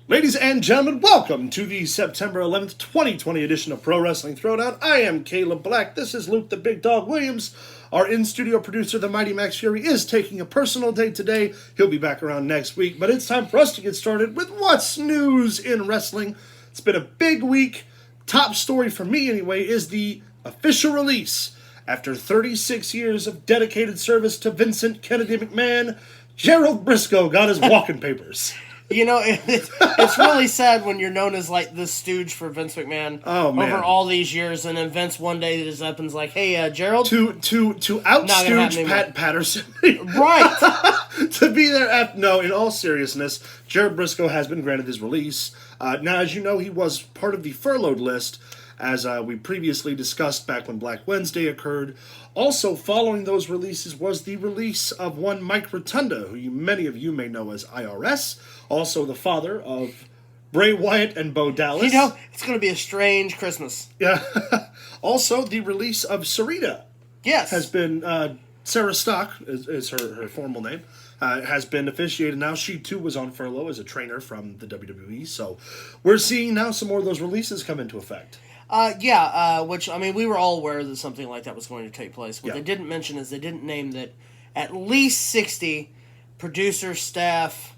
Ladies and gentlemen, welcome to the September 11th, 2020 edition of Pro Wrestling Throwdown. I am Caleb Black. This is Luke the Big Dog Williams. Our in-studio producer, the Mighty Max Fury, is taking a personal day today. He'll be back around next week, but it's time for us to get started with what's news in wrestling. It's been a big week. Top story for me, anyway, is the official release. After 36 years of dedicated service to Vincent Kennedy McMahon, Gerald Briscoe got his walking papers. You know, it's really sad when you're known as, like, the stooge for Vince McMahon over all these years, and then Vince one day is up and is like, hey, Gerald? To out-stooge Pat Patterson. Right! To be there no, in all seriousness, Gerald Briscoe has been granted his release. Now, as you know, he was part of the furloughed list, as we previously discussed back when Black Wednesday occurred. Also, following those releases was the release of one Mike Rotunda, who many of you may know as IRS, also the father of Bray Wyatt and Bo Dallas. You know, it's going to be a strange Christmas. Yeah. Also, the release of Sarita. Yes. Has been, Sarah Stock is her formal name, has been officiated now. She, too, was on furlough as a trainer from the WWE, so we're seeing now some more of those releases come into effect. Which, I mean, we were all aware that something like that was going to take place. What they didn't mention is they didn't name that at least 60 producer staff.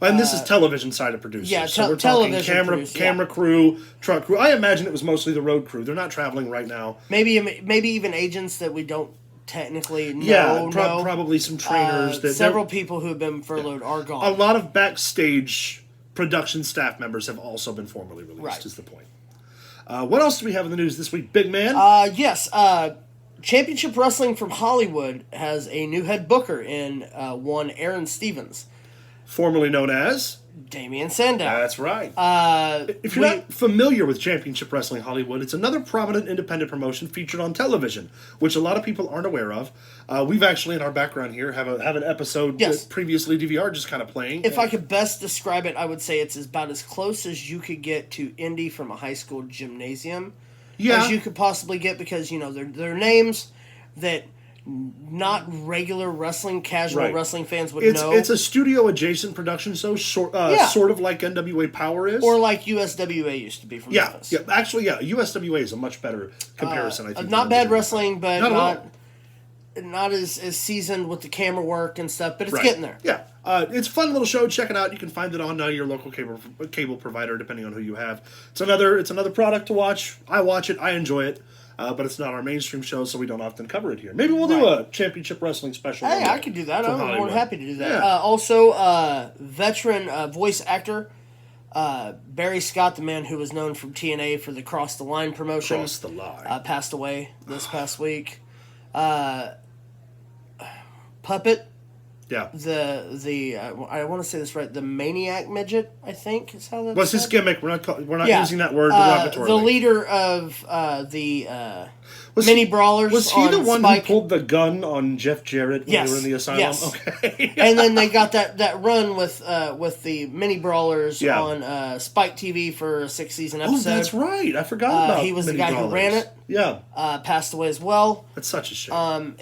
And this is television side of producers. Yeah, so we're talking camera yeah. crew, truck crew. I imagine it was mostly the road crew. They're not traveling right now. Maybe even agents that we don't technically know. Yeah, probably some trainers. Several people who have been furloughed are gone. A lot of backstage production staff members have also been formally released, is the point. What else do we have in the news this week, big man? Yes. Championship Wrestling from Hollywood has a new head booker in one Aaron Stevens. Formerly known as Damian Sandow. That's right. If you're not familiar with Championship Wrestling Hollywood, it's another prominent independent promotion featured on television, which a lot of people aren't aware of. We've actually, in our background here, have an episode previously DVR just kind of playing. If I could best describe it, I would say it's about as close as you could get to indie from a high school gymnasium as you could possibly get, because, you know, they're names that not regular wrestling, casual wrestling fans would know. It's a studio-adjacent production, so sort of like NWA Power is. Or like USWA used to be from Memphis. Yeah, actually, USWA is a much better comparison, I think. Not bad wrestling, but not as seasoned with the camera work and stuff, but it's getting there. Yeah. It's a fun little show. Check it out. You can find it on your local cable provider, depending on who you have. It's another product to watch. I watch it. I enjoy it. But it's not our mainstream show, so we don't often cover it here. Maybe we'll do a Championship Wrestling special. Hey, I could do that. I'm more than happy to do that. Yeah. Also, veteran voice actor Barry Scott, the man who was known from TNA for the Cross the Line promotion. Cross the Line. Passed away this past week. Puppet. Yeah. I want to say this right. The Maniac Midget, I think, is how that's What's his gimmick? We're not using that word derogatorily. The leader of the mini brawlers. Was he the one who pulled the gun on Jeff Jarrett when they were in the asylum? Yes. Okay. And then they got that run with the mini brawlers on Spike TV for a 6-season episode. Oh, that's right. I forgot about. He was the guy who ran it. Yeah. Passed away as well. That's such a shame.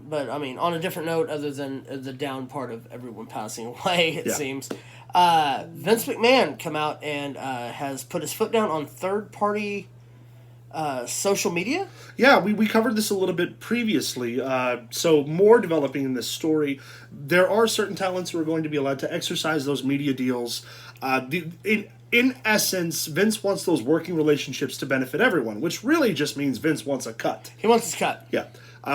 But, I mean, on a different note, other than the down part of everyone passing away, it seems, Vince McMahon come out and has put his foot down on third-party social media? Yeah, we covered this a little bit previously. So more developing in this story. There are certain talents who are going to be allowed to exercise those media deals. In essence, Vince wants those working relationships to benefit everyone, which really just means Vince wants a cut. He wants his cut. Yeah.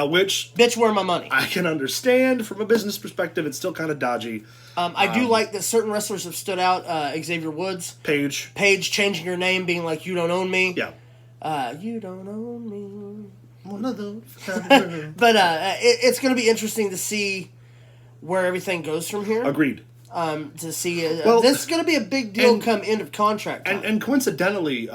Which... Bitch, where my money? I can understand. From a business perspective, it's still kind of dodgy. I do like that certain wrestlers have stood out. Xavier Woods. Paige changing her name, being like, you don't own me. Yeah. You don't own me. One of those. But it's going to be interesting to see where everything goes from here. Agreed. To see... this is going to be a big deal come end of contract time. And coincidentally...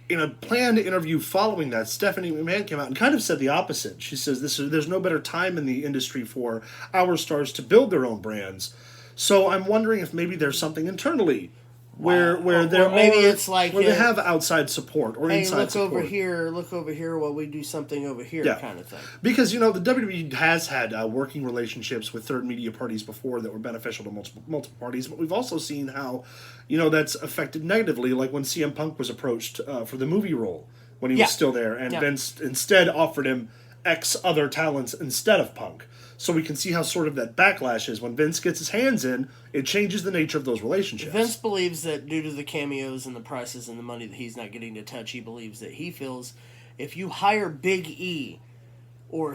in a planned interview following that, Stephanie McMahon came out and kind of said the opposite. She says there's no better time in the industry for our stars to build their own brands. So I'm wondering if maybe there's something internally where there maybe are, it's like where they have outside support or inside look support. look over here while we do something over here, kind of thing. Because the WWE has had working relationships with third media parties before that were beneficial to multiple parties, but we've also seen how that's affected negatively, like when CM Punk was approached for the movie role when he was still there, and Vince instead offered him X other talents instead of Punk. So we can see how sort of that backlash is. When Vince gets his hands in, it changes the nature of those relationships. Vince believes that due to the cameos and the prices and the money that he's not getting to touch, he believes that he feels if you hire Big E or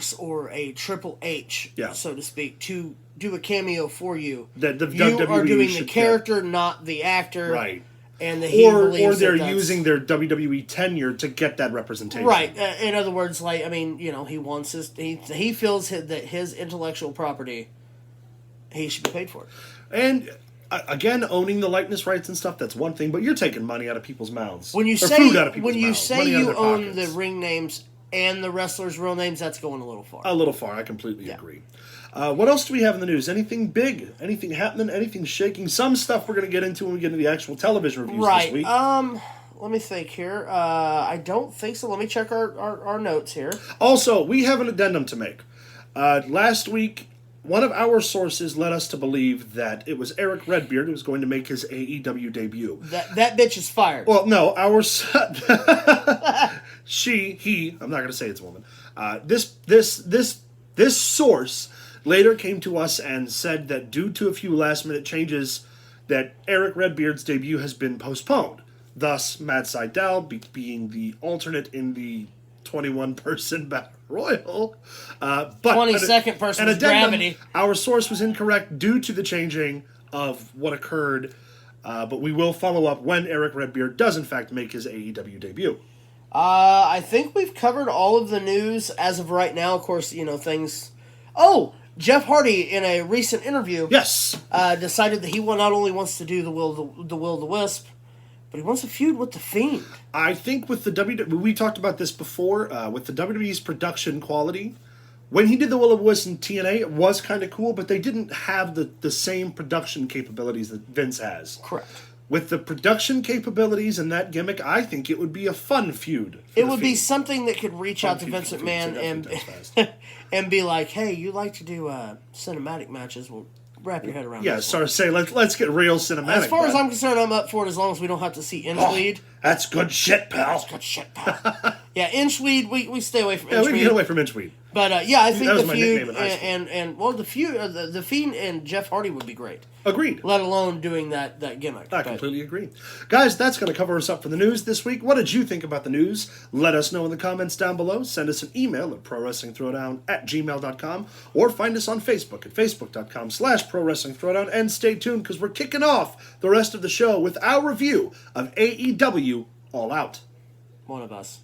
a Triple H, so to speak, to do a cameo for you, that the you WWE are doing the character, not the actor. Right. And or they're using their WWE tenure to get that representation. Right. In other words, he wants he feels that his intellectual property, he should be paid for it. And again, owning the likeness rights and stuff, that's one thing, but you're taking money out of people's mouths. When you say you own the ring names and the wrestlers' real names, that's going a little far. A little far. I completely agree. What else do we have in the news? Anything big? Anything happening? Anything shaking? Some stuff we're going to get into when we get into the actual television reviews this week. Let me think here. I don't think so. Let me check our notes here. Also, we have an addendum to make. Last week, one of our sources led us to believe that it was Eric Redbeard who was going to make his AEW debut. That bitch is fired. Well, no, he, I'm not going to say it's a woman. This source later came to us and said that due to a few last-minute changes, that Eric Redbeard's debut has been postponed. Thus, Matt Sydal being the alternate in the 21-person Battle Royal. But 22nd person was Gravity. Our source was incorrect due to the changing of what occurred, but we will follow up when Eric Redbeard does, in fact, make his AEW debut. I think we've covered all of the news as of right now. Of course, things... Oh! Jeff Hardy, in a recent interview, decided that he not only wants to do the Will-o-the-Wisp, but he wants to feud with The Fiend. I think with the WWE, we talked about this before, with the WWE's production quality, when he did the Will-o-the-Wisp in TNA, it was kind of cool, but they didn't have the same production capabilities that Vince has. Correct. With the production capabilities and that gimmick, I think it would be a fun feud. It would be something that could reach out to Vince McMahon and be like, "Hey, you like to do cinematic matches? Well, wrap your head around." Yeah, start to say, let's get real cinematic. As far as I'm concerned, I'm up for it as long as we don't have to see Inchweed. That's good shit, pal. Yeah, Inchweed, we stay away from Inchweed. Yeah, we can get away from Inchweed. But I think the feud the Fiend and Jeff Hardy would be great. Agreed. Let alone doing that gimmick. I completely agree. Guys, that's going to cover us up for the news this week. What did you think about the news? Let us know in the comments down below. Send us an email at prowrestlingthrowdown@gmail.com or find us on Facebook at facebook.com/prowrestlingthrowdown. And stay tuned because we're kicking off the rest of the show with our review of AEW All Out. One of us.